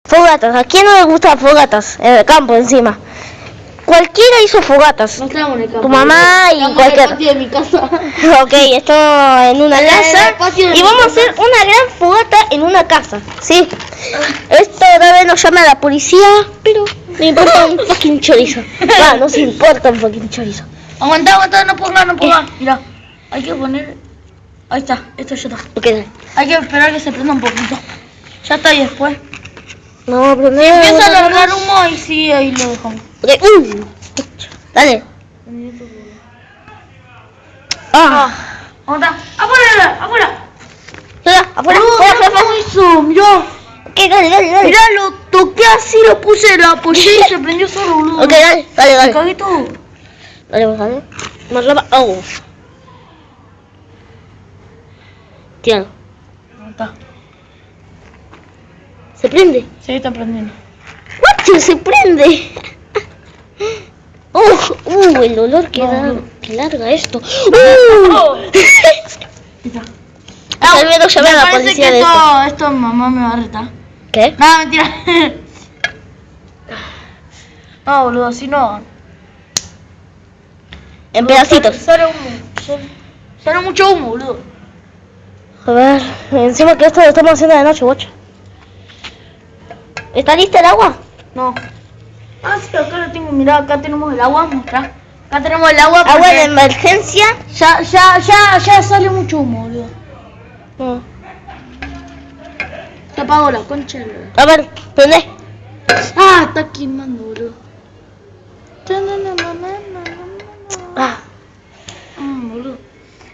Fogatas, ¿a quién no le gustan fogatas? En el campo encima. Cualquiera hizo fogatas. No estamos en el campo. Tu mamá y cualquiera. En el patio de mi casa. Ok, esto en una casa. Y vamos a hacer una gran fogata en una casa. Sí. Esto tal vez nos llame a la policía, pero me importa un fucking chorizo. Va, no se importa un fucking chorizo. Aguanta, no ponga. Mira, hay que poner... Ahí está, esto ya está. Ok, dale. Hay que esperar que se prenda un poquito. Ya está, y después. No, pero no. Empieza a largar humo y sí, ahí lo dejamos. Ok, dale. Aguanta. ¡Afuera! Ya, afuera. ¿Cómo hizo? Mirá. Ok, dale. Mirá, lo toqué así, lo puse, lo apoyé y se prendió solo, boludo. Ok, dale. Me cagué todo. Dale. Más rápido. Oh. Tíralo. Aguanta. ¿Se prende? Sí, está prendiendo. ¡Guacho, se prende! El olor que da, que larga esto. Está. Tal vez no llamé a la Me parece policía que de esto. esto mamá me va a retar. ¿Qué? No, mentira. No, boludo, así no. En pedacitos. Sale humo. Sale mucho humo, boludo. A ver, encima que esto lo estamos haciendo de noche, guacho. ¿Está lista el agua? No. Ah, sí, acá lo tengo. Mirá, acá tenemos el agua. Mostrá. Acá tenemos el agua. Agua porque de emergencia. Ya sale mucho humo, boludo. No. Se apagó la concha. A ver, prende. Ah, está quemando, boludo. Boludo.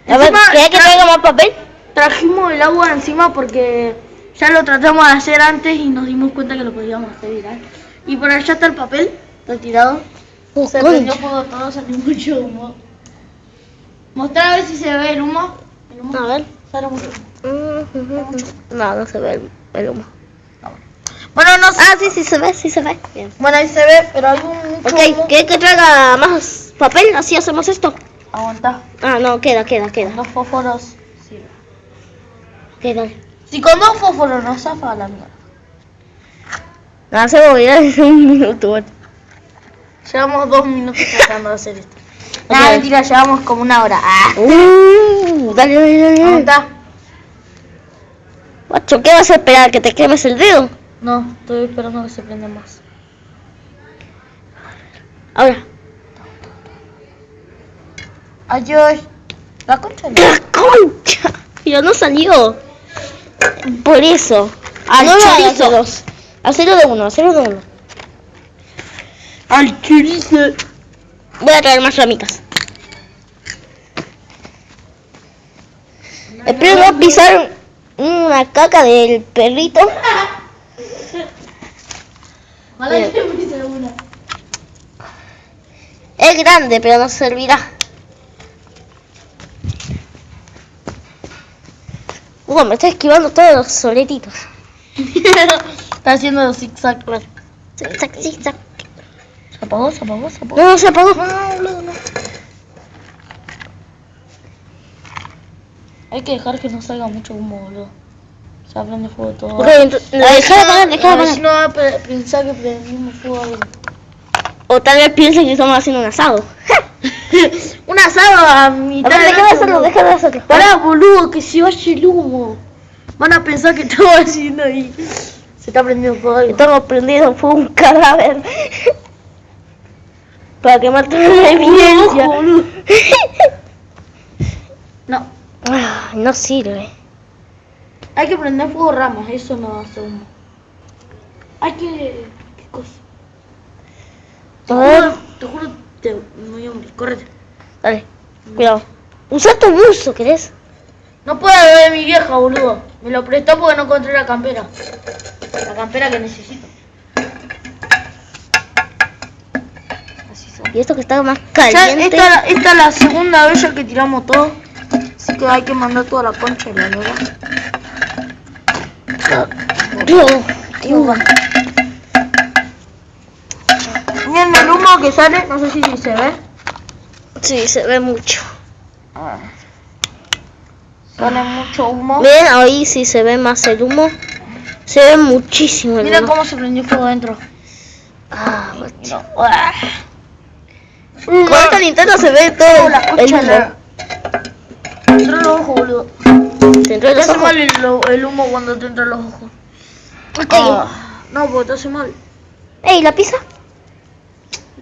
A ver, Encima, ¿querés que traiga más papel? Trajimos el agua encima porque ya lo tratamos de hacer antes y nos dimos cuenta que lo podíamos hacer viral. Y por allá está el papel retirado. Se prendió fuego todo, salió mucho humo. Mostrar a ver si se ve el humo. A ver. Sale mucho humo. No se ve el humo. Bueno, no sé. Ah, sí se ve. Bien. Bueno, ahí se ve, pero hay un mucho humo. Ok, ¿querés que traiga más papel? Así hacemos esto. Aguanta. Ah, no, queda. Dos fósforos. Sí. Ok, dale. Si con dos fósforos no zafa la mierda. No, se voy a ir un minuto, bueno. Llevamos 2 minutos tratando de hacer esto. Ok. Nah, mentira, llevamos como 1 hora. Dale. Aguanta. Guacho, ¿qué vas a esperar? ¿Que te quemes el dedo? No, estoy esperando que se prenda más. Ahora. Adiós. La concha no. ¡La concha! Pero no salió. Por eso. Al chorizo. Hacelo de uno. Al chorizo. Voy a traer más ramitas. Espero no pisar una caca del perrito. Ojalá que me pise una. Es grande, pero no servirá. Me está esquivando todos los soletitos. Está haciendo zigzag. Zigzag. ¿Se apagó? No, se apagó. No. Hay que dejar que no salga mucho humo, boludo. Se prende fuego todo. Ok, deja de A ver apagar. si no va a pensar que prendimos fuego a algo. O tal vez piensen que estamos haciendo un asado. Un asado a mitad A ver, de deja de hacerlo. Pará, boludo, que se vaya el humo. Van a pensar que estamos haciendo ahí. Se está prendiendo fuego algo. Estamos prendiendo fuego un cadáver. Para quemar toda la evidencia. boludo. No. No sirve. Hay que prender fuego ramas, eso no hace humo. Hay que... ¿Qué cosa? Te juro, me voy a morir. Correte. Dale, cuidado. Usa tu buzo, ¿querés? No puedo beber mi vieja, boludo. Me lo prestó porque no encontré la campera. La campera que necesito. Así son. Y esto que está más Ya, caliente. esta es la segunda vez ya que tiramos todo. Así que hay que mandar toda la concha de la lora. Miren el humo que sale, no sé si se ve. Sí, se ve mucho. Sale mucho humo. Ven, ahí sí se ve más el humo. Se ve muchísimo. Mira cómo se prendió fuego adentro. Con esta linterna se ve todo la el concha humo. Te entró el ojo, boludo. ¿Te entró Te los hace ojos? mal el humo cuando te entra en los ojos. Ok. No, porque te hace mal. Ey, ¿la pizza?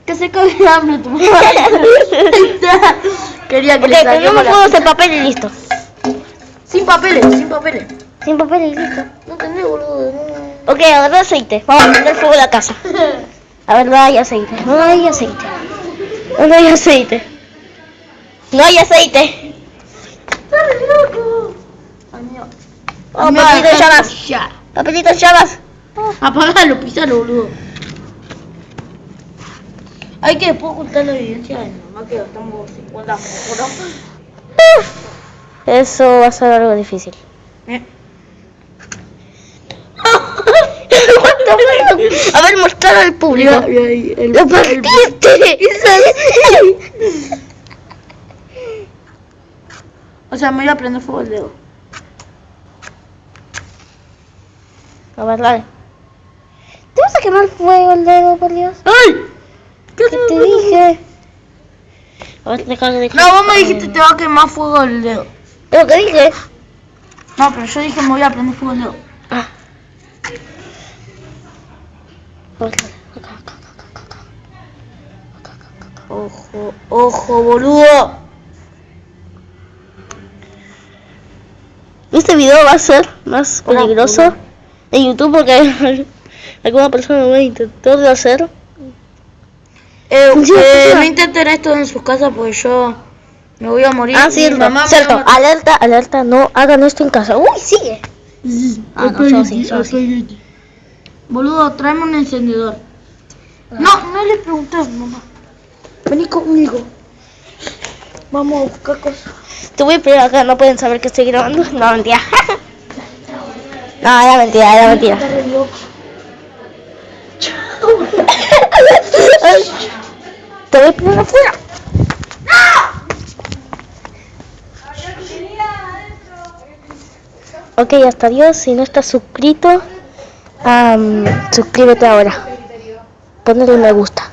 Que se cague de hambre tu mamá. Quería que Ok, le pero no saquemos me la puedo pizza. hacer papel y listo. Sin papeles, sin papeles. Sin papel y listo. No tenés, boludo. Ok, agarra aceite. Vamos a prender fuego a la casa. A ver, no hay aceite. No hay aceite. No hay aceite. No hay aceite. Estás re loco. Amigo. Oh, papelito en llamas. Ya. Papelito en llamas. Apagalo, pisalo, boludo. Hay que después ocultar la evidencia de mi mamá que gastamos 50 por Eso va a ser algo difícil. A ver, mostrar al público. ¡Lo partiste! O sea, me iba a prender fuego el dedo. A ver, dale. ¿Te vas a quemar fuego el dedo, por Dios? ¡Ay! ¿Qué te dije? A ver, deja. No, vos me dijiste te va a quemar fuego el dedo. ¿Pero qué dije? No, pero yo dije me voy a prender fuego el dedo. Ah. A ver, dale. Acá. Ojo, ojo, boludo. Este video va a ser más peligroso en YouTube porque alguna persona va a intentar de hacer. No intenten esto en sus casas porque yo me voy a morir. Ah, cierto, cierto. Alerta, no hagan esto en casa. Uy, sigue. Ah, no, yo sí. Boludo, tráeme un encendedor. No le pregunté a mi mamá. Vení conmigo. Vamos a buscar cosas. Te voy a poner acá, no pueden saber que estoy grabando. No, mentira. No, era mentira. Está re loco. Te voy a poner afuera. Ok, hasta adiós. Si no estás suscrito, suscríbete ahora. Ponle un me gusta.